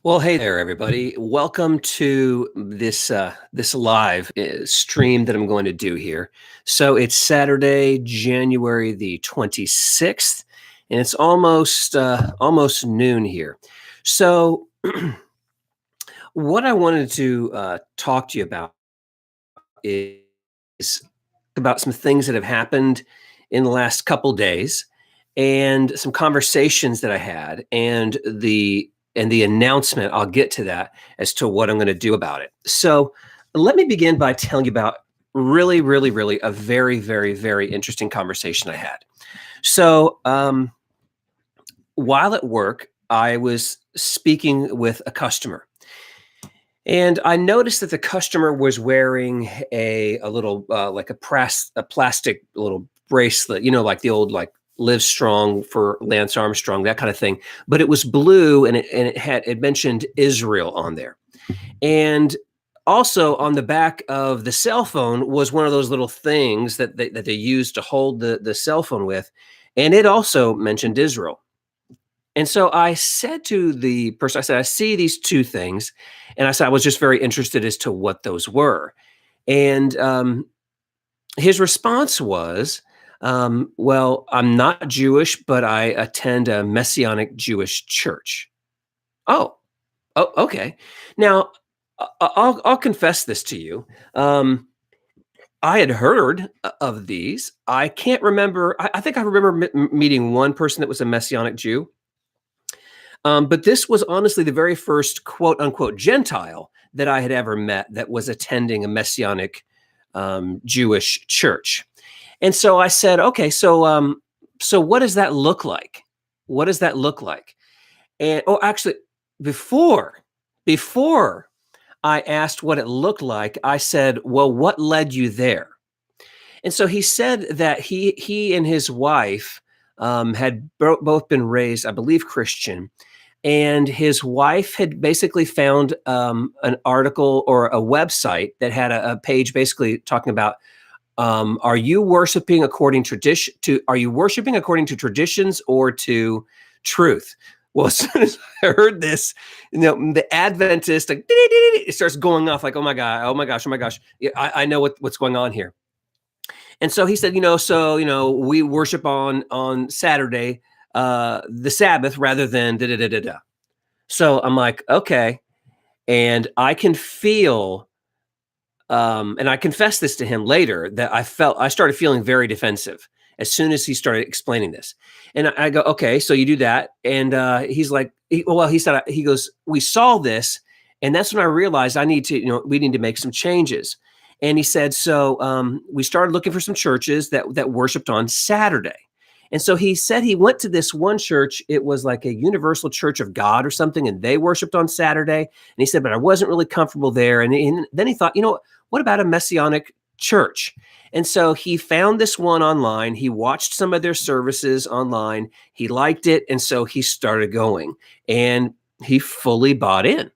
Well, hey there, everybody. Welcome to this live stream that I'm going to do here. So it's Saturday, January the 26th, and it's almost noon here. So what I wanted to talk to you about is about some things that have happened in the last couple days, and some conversations that I had, and the announcement. I'll get to that as to what I'm going to do about it. So let me begin by telling you about really a very interesting conversation I had. So while at work, I was speaking with a customer, and I noticed that the customer was wearing a little like a plastic little bracelet, like the old like Live Strong for Lance Armstrong, that kind of thing. But it was blue, and it mentioned Israel on there. And also on the back of the cell phone was one of those little things that they use to hold the cell phone with, and it also mentioned Israel. And so I said to the person, I said, I see these two things. And I said, I was just very interested as to what those were. And his response was, well, I'm not Jewish, but I attend a Messianic Jewish church. Oh, okay. Now, I'll confess this to you. I had heard of these. I can't remember. I think I remember meeting one person that was a Messianic Jew. But this was honestly the very first quote unquote Gentile that I had ever met that was attending a Messianic Jewish church. And so I said, okay, so what does that look like? What does that look like? And actually, before I asked what it looked like, I said, well, what led you there? And so he said that he and his wife had both been raised, I believe, Christian. And his wife had basically found an article or a website that had a page basically talking about, are you worshiping according to traditions or to truth? Well, as soon as I heard this, the Adventist, like, it starts going off like, oh my God, oh my gosh, oh my gosh. Yeah, I know what's going on here. And so he said, we worship on Saturday, the Sabbath, rather than da da da da da. So I'm like, okay. And I can feel, and I confessed this to him later, that I started feeling very defensive as soon as he started explaining this. And I go, okay, so you do that. And he's like, he goes, we saw this. And that's when I realized we need to make some changes. And he said, so we started looking for some churches that worshiped on Saturday. And so he said he went to this one church. It was like a Universal Church of God or something, and they worshiped on Saturday. And he said, but I wasn't really comfortable there. And then he thought, what about a Messianic church? And so he found this one online. He watched some of their services online. He liked it. And so he started going, and he fully bought in.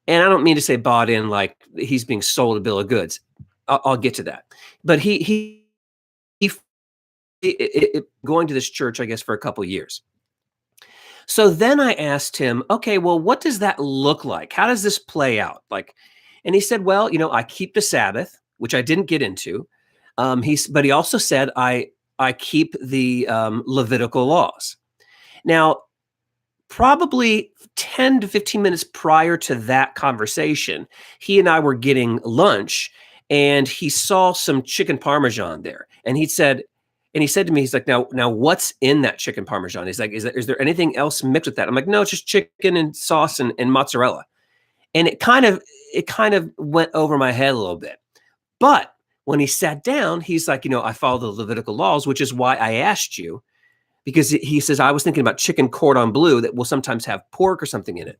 And I don't mean to say bought in like he's being sold a bill of goods. I'll get to that. But he going to this church, I guess, for a couple of years. So then I asked him, okay, well, what does that look like? How does this play out? And he said, well, I keep the Sabbath, which I didn't get into. But he also said, I keep the Levitical laws. Now, probably 10 to 15 minutes prior to that conversation, he and I were getting lunch, and he saw some chicken Parmesan there. And he said to me, he's like, now what's in that chicken Parmesan? He's like, is there anything else mixed with that? I'm like, no, it's just chicken and sauce and mozzarella. And it kind of went over my head a little bit. But when he sat down, he's like, I follow the Levitical laws, which is why I asked you, because he says, I was thinking about chicken cordon bleu that will sometimes have pork or something in it.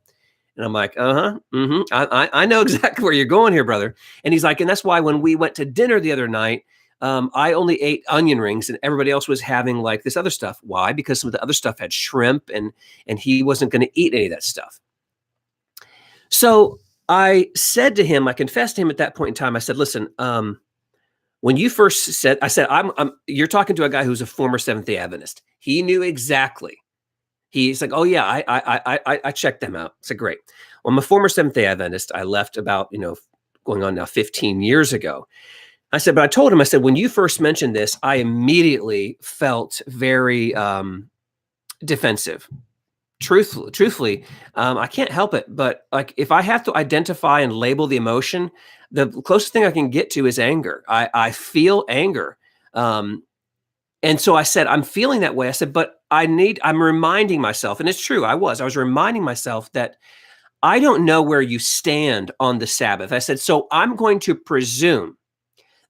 And I'm like, I know exactly where you're going here, brother. And he's like, and that's why when we went to dinner the other night, I only ate onion rings, and everybody else was having like this other stuff. Why? Because some of the other stuff had shrimp, and he wasn't going to eat any of that stuff. So I said to him, I confessed to him at that point in time, I said, listen, when you first said, I said, you're talking to a guy who's a former Seventh-day Adventist. He knew exactly He's like, "Oh yeah, I checked them out." I said, "Great." Well, I'm a former Seventh Day Adventist. I left about going on now 15 years ago. I said, but I told him, I said, when you first mentioned this, I immediately felt very defensive. Truthfully, I can't help it. But like, if I have to identify and label the emotion, the closest thing I can get to is anger. I feel anger. And so I said, I'm feeling that way. I said, but I'm reminding myself, and it's true, I was reminding myself that I don't know where you stand on the Sabbath. I said, so I'm going to presume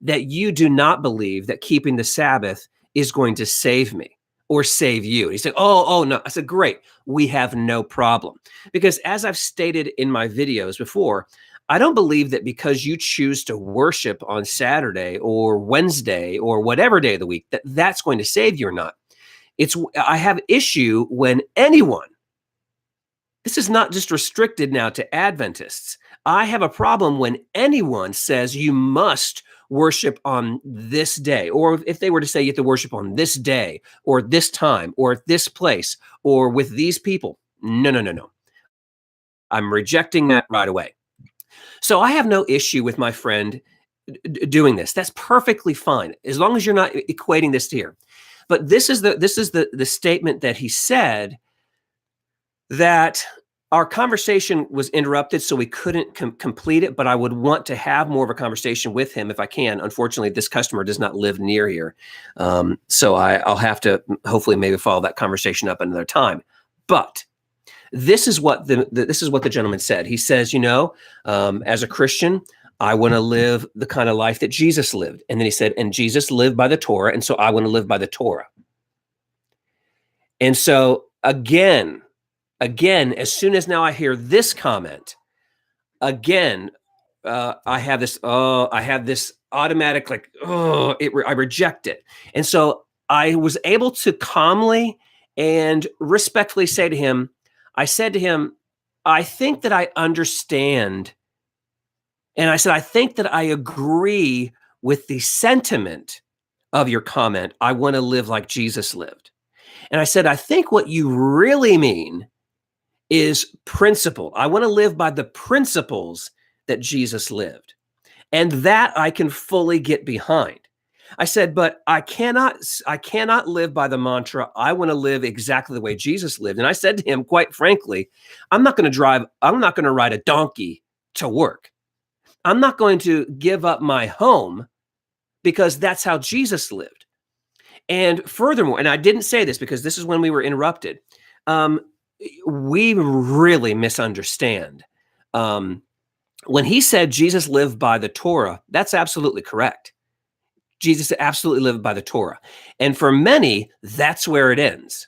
that you do not believe that keeping the Sabbath is going to save me or save you. And he said, oh, no. I said, great. We have no problem. Because as I've stated in my videos before, I don't believe that because you choose to worship on Saturday or Wednesday or whatever day of the week, that that's going to save you or not. I have issue when anyone, this is not just restricted now to Adventists. I have a problem when anyone says you must worship on this day, or if they were to say you have to worship on this day or this time or this place or with these people. No. I'm rejecting that right away. So I have no issue with my friend doing this. That's perfectly fine, as long as you're not equating this to here. But this is the statement that he said, that our conversation was interrupted, so we couldn't complete it, but I would want to have more of a conversation with him if I can. Unfortunately, this customer does not live near here. So I'll have to hopefully maybe follow that conversation up another time. But this is what the gentleman said. He says, as a Christian, I want to live the kind of life that Jesus lived. And then he said, and Jesus lived by the Torah, and so I want to live by the Torah. And so again, as soon as now I hear this comment, again, I have this automatic, like, I reject it. And so I was able to calmly and respectfully say to him, I said to him, I think that I understand. And I said, I think that I agree with the sentiment of your comment. I want to live like Jesus lived. And I said, I think what you really mean is principle. I want to live by the principles that Jesus lived. And that I can fully get behind. I said, but I cannot live by the mantra, I want to live exactly the way Jesus lived. And I said to him, quite frankly, I'm not going to ride a donkey to work. I'm not going to give up my home because that's how Jesus lived. And furthermore, and I didn't say this because this is when we were interrupted. We really misunderstand. When he said Jesus lived by the Torah, that's absolutely correct. Jesus absolutely lived by the Torah. And for many, that's where it ends.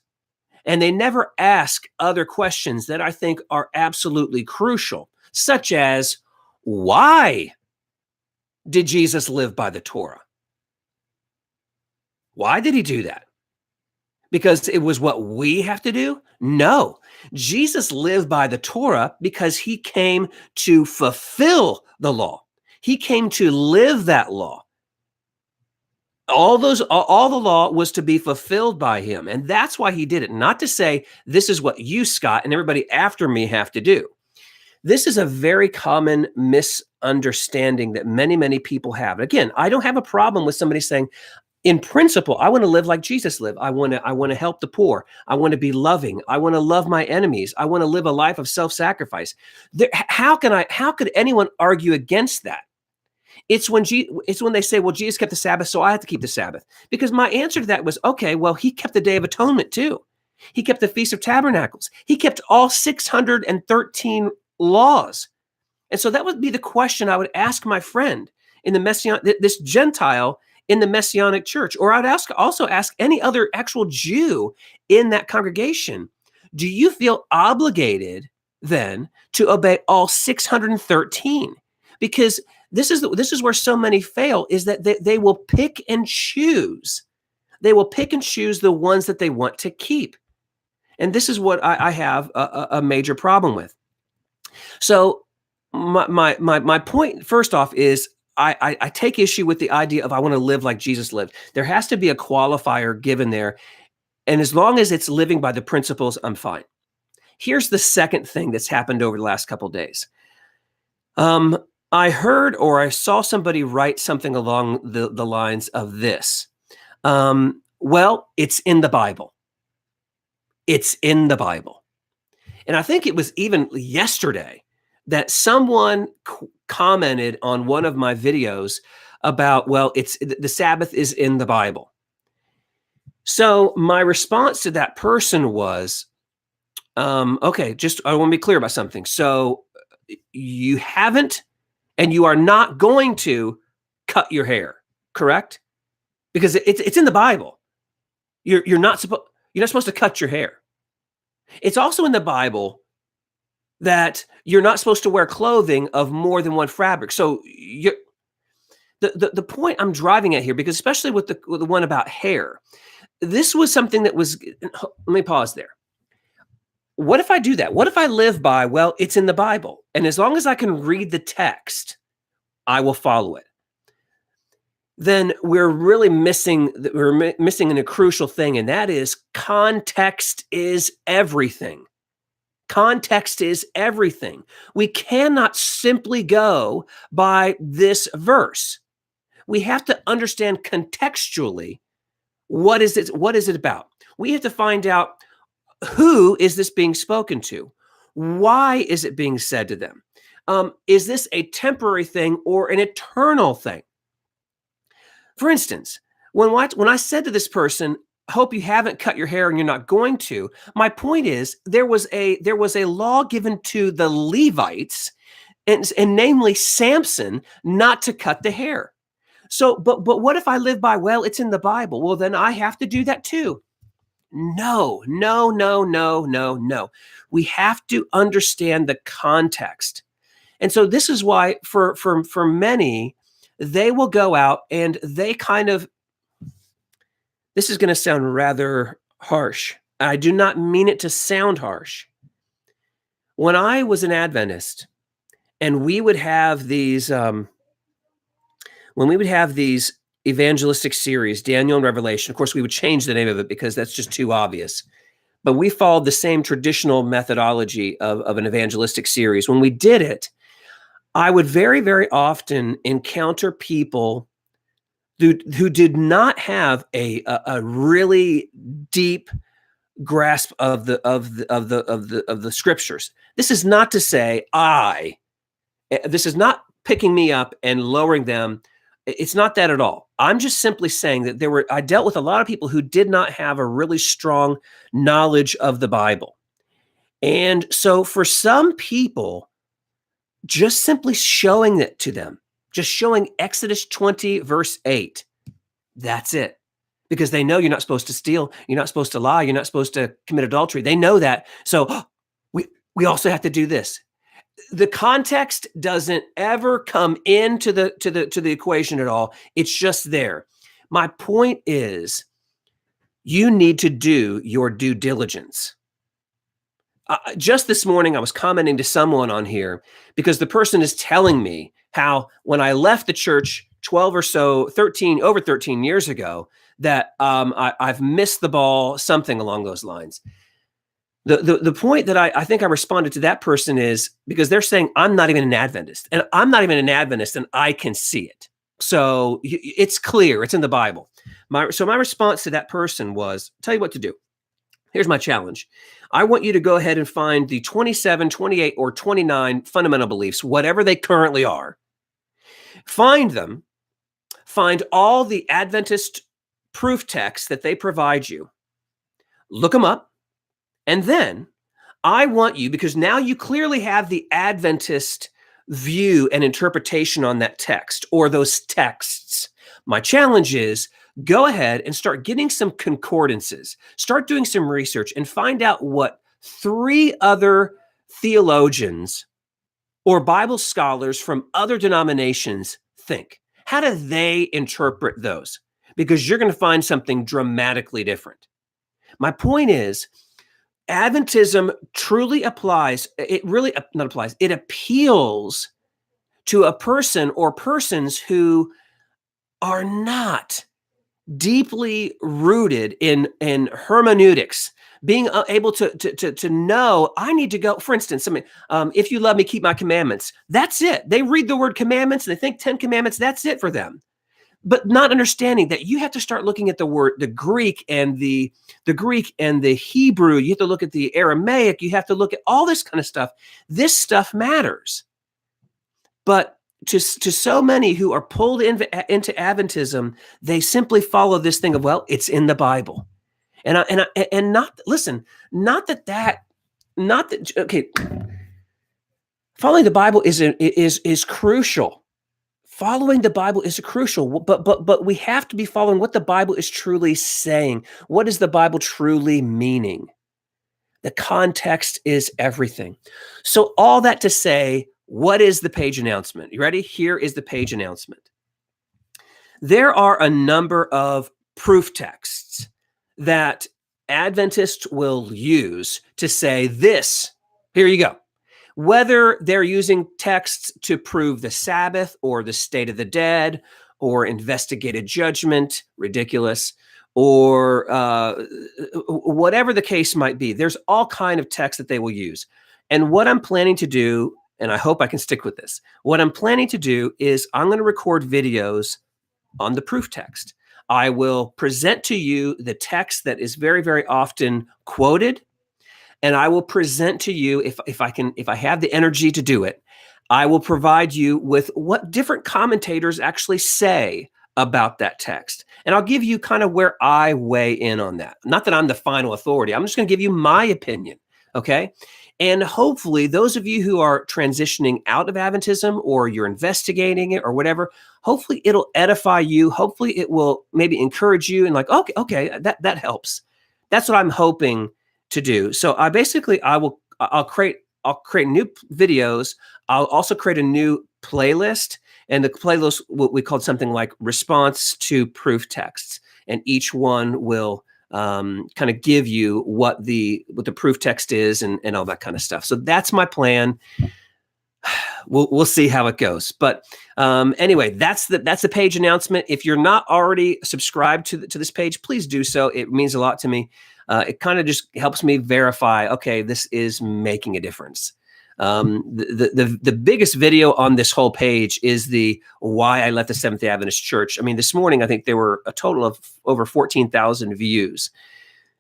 And they never ask other questions that I think are absolutely crucial, such as, why did Jesus live by the Torah? Why did he do that? Because it was what we have to do? No. Jesus lived by the Torah because he came to fulfill the law. He came to live that law. All the law was to be fulfilled by him. And that's why he did it. Not to say, this is what you, Scott, and everybody after me have to do. This is a very common misunderstanding that many, many people have. Again, I don't have a problem with somebody saying, in principle, I want to live like Jesus lived. I want to help the poor. I want to be loving. I want to love my enemies. I want to live a life of self-sacrifice. How could anyone argue against that? It's when they say, well, Jesus kept the Sabbath, so I have to keep the Sabbath. Because my answer to that was, okay, well, he kept the Day of Atonement too. He kept the Feast of Tabernacles. He kept all 613 laws. And so that would be the question I would ask my friend in the Messianic, this Gentile in the Messianic church, or I'd also ask any other actual Jew in that congregation, do you feel obligated then to obey all 613? Because this is where so many fail, is that they will pick and choose. They will pick and choose the ones that they want to keep. And this is what I have a major problem with. So my point, first off, is I take issue with the idea of I want to live like Jesus lived. There has to be a qualifier given there. And as long as it's living by the principles, I'm fine. Here's the second thing that's happened over the last couple of days. I heard or I saw somebody write something along the lines of this. Well, it's in the Bible. It's in the Bible. And I think it was even yesterday that someone commented on one of my videos about, well, it's the Sabbath is in the Bible. So my response to that person was, okay, just I want to be clear about something. So you haven't and you are not going to cut your hair, correct? Because it's in the Bible. You're not supposed to cut your hair. It's also in the Bible that you're not supposed to wear clothing of more than one fabric. So the point I'm driving at here, because especially with the one about hair, this was something that was. Let me pause there. What if I do that? What if I live by, well, it's in the Bible, and as long as I can read the text, I will follow it. Then we're really missing a crucial thing, and that is context is everything. Context is everything. We cannot simply go by this verse. We have to understand contextually what is it about. We have to find out who is this being spoken to? Why is it being said to them? Is this a temporary thing or an eternal thing? For instance, when I said to this person, hope you haven't cut your hair and you're not going to, my point is there was a law given to the Levites, and namely Samson, not to cut the hair. So, but what if I live by, well, it's in the Bible? Well, then I have to do that too. No. We have to understand the context. And so this is why for many, they will go out and they kind of, this is going to sound rather harsh. I do not mean it to sound harsh. When I was an Adventist and we would have these, evangelistic series, Daniel and Revelation, of course, we would change the name of it because that's just too obvious. But we followed the same traditional methodology of an evangelistic series. When we did it, I would very, very often encounter people who did not have a really deep grasp of the scriptures. This is not to say this is not picking me up and lowering them. It's not that at all. I'm just simply saying that I dealt with a lot of people who did not have a really strong knowledge of the Bible. And so for some people, just simply showing it to them, just showing Exodus 20, verse 8, that's it. Because they know you're not supposed to steal, you're not supposed to lie, you're not supposed to commit adultery. They know that. So we also have to do this. The context doesn't ever come into the equation at all. It's just there. My point is, you need to do your due diligence. Just this morning, I was commenting to someone on here because the person is telling me how when I left the church 12 or so, 13 years ago, that I've missed the ball, something along those lines. The point that I think I responded to that person is because they're saying I'm not even an Adventist, and I'm not even an Adventist, and I can see it. So it's clear, it's in the Bible. My response to that person was, tell you what to do. Here's my challenge. I want you to go ahead and find the 27, 28, or 29 fundamental beliefs, whatever they currently are. Find them. Find all the Adventist proof texts that they provide you. Look them up. And then I want you, because now you clearly have the Adventist view and interpretation on that text or those texts. My challenge is go ahead and start getting some concordances. Start doing some research and find out what 3 other theologians or Bible scholars from other denominations think. How do they interpret those? Because you're going to find something dramatically different. My point is, Adventism truly applies, it really not applies, it appeals to a person or persons who are not deeply rooted in hermeneutics, being able to know I need to go. For instance, if you love me, keep my commandments. That's it. They read the word commandments and they think 10 commandments. That's it for them. But not understanding that you have to start looking at the Greek and the Greek and the Hebrew. You have to look at the Aramaic. You have to look at all this kind of stuff. This stuff matters. But to so many who are pulled into Adventism, they simply follow this thing of, well, it's in the Bible. And not, listen, not that, okay, following the Bible is crucial. Following the Bible is crucial, but we have to be following what the Bible is truly saying. What is the Bible truly meaning? The context is everything. So all that to say, what is the page announcement? You ready? Here is the page announcement. There are a number of proof texts that Adventists will use to say this. Here you go. Whether they're using texts to prove the Sabbath or the state of the dead or investigated judgment, ridiculous, or whatever the case might be, there's all kind of texts that they will use. And what I'm planning to do, and I hope I can stick with this, what I'm planning to do is I'm going to record videos on the proof text. I will present to you the text that is very, very often quoted. And I will present to you, if I have the energy to do it, I will provide you with what different commentators actually say about that text. And I'll give you kind of where I weigh in on that. Not that I'm the final authority. I'm just going to give you my opinion. Okay. And hopefully those of you who are transitioning out of Adventism or you're investigating it or whatever, hopefully it'll edify you. Hopefully it will maybe encourage you and like, okay, that helps. That's what I'm hoping to do. So I'll create new videos. I'll also create a new playlist, and the playlist what we called something like response to proof texts, and each one will kind of give you what the proof text is and all that kind of stuff. So that's my plan. We'll see how it goes. But anyway, that's the page announcement. If you're not already subscribed to this page, please do so. It means a lot to me. It kind of just helps me verify, okay, this is making a difference. The biggest video on this whole page is the why I left the Seventh-day Adventist Church. I mean, this morning, I think there were a total of over 14,000 views.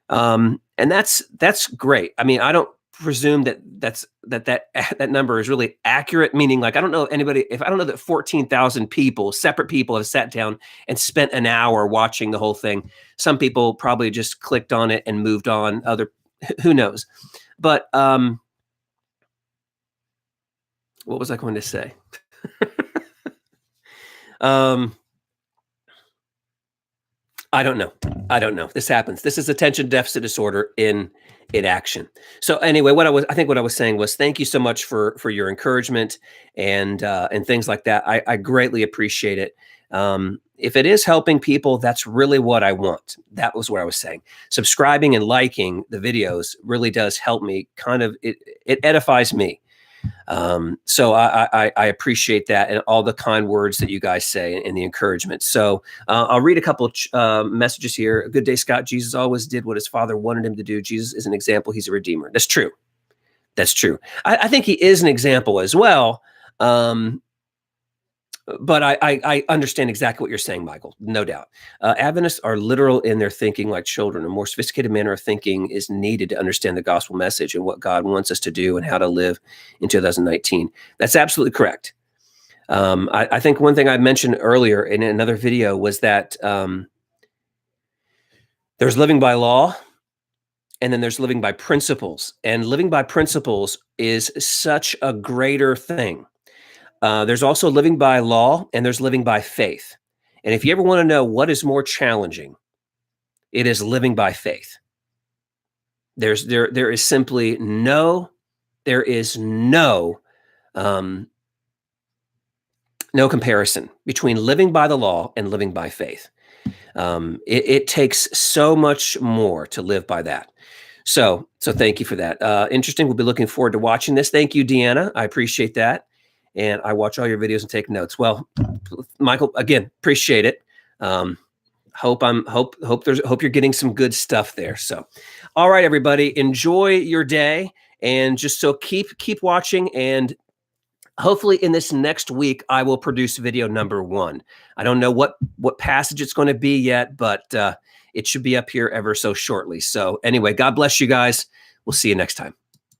And that's great. I mean, I don't presume that number is really accurate, meaning like, I don't know that 14,000 people, separate people have sat down and spent an hour watching the whole thing. Some people probably just clicked on it and moved on. Who knows? But, what was I going to say? I don't know. This happens. This is attention deficit disorder in action. So anyway, what I was saying was, thank you so much for your encouragement and things like that. I greatly appreciate it. If it is helping people, that's really what I want. That was what I was saying. Subscribing and liking the videos really does help me. It edifies me. So I appreciate that and all the kind words that you guys say and the encouragement. So I'll read a couple of messages here. Good day, Scott. Jesus always did what his Father wanted him to do. Jesus is an example. He's a redeemer. That's true. That's true. I think he is an example as well. But I understand exactly what you're saying, Michael, no doubt. Adventists are literal in their thinking like children. A more sophisticated manner of thinking is needed to understand the gospel message and what God wants us to do and how to live in 2019. That's absolutely correct. I think one thing I mentioned earlier in another video was that there's living by law, and then there's living by principles. And living by principles is such a greater thing. There's also living by law, and there's living by faith. And if you ever want to know what is more challenging, it is living by faith. There is simply no comparison between living by the law and living by faith. It takes so much more to live by that. So thank you for that. Interesting. We'll be looking forward to watching this. Thank you, Deanna. I appreciate that. And I watch all your videos and take notes. Well, Michael, again, appreciate it. hope you're getting some good stuff there. So, all right, everybody, enjoy your day, and just so keep watching, and hopefully in this next week I will produce video number 1. I don't know what passage it's going to be yet, but it should be up here ever so shortly. So anyway, God bless you guys. We'll see you next time.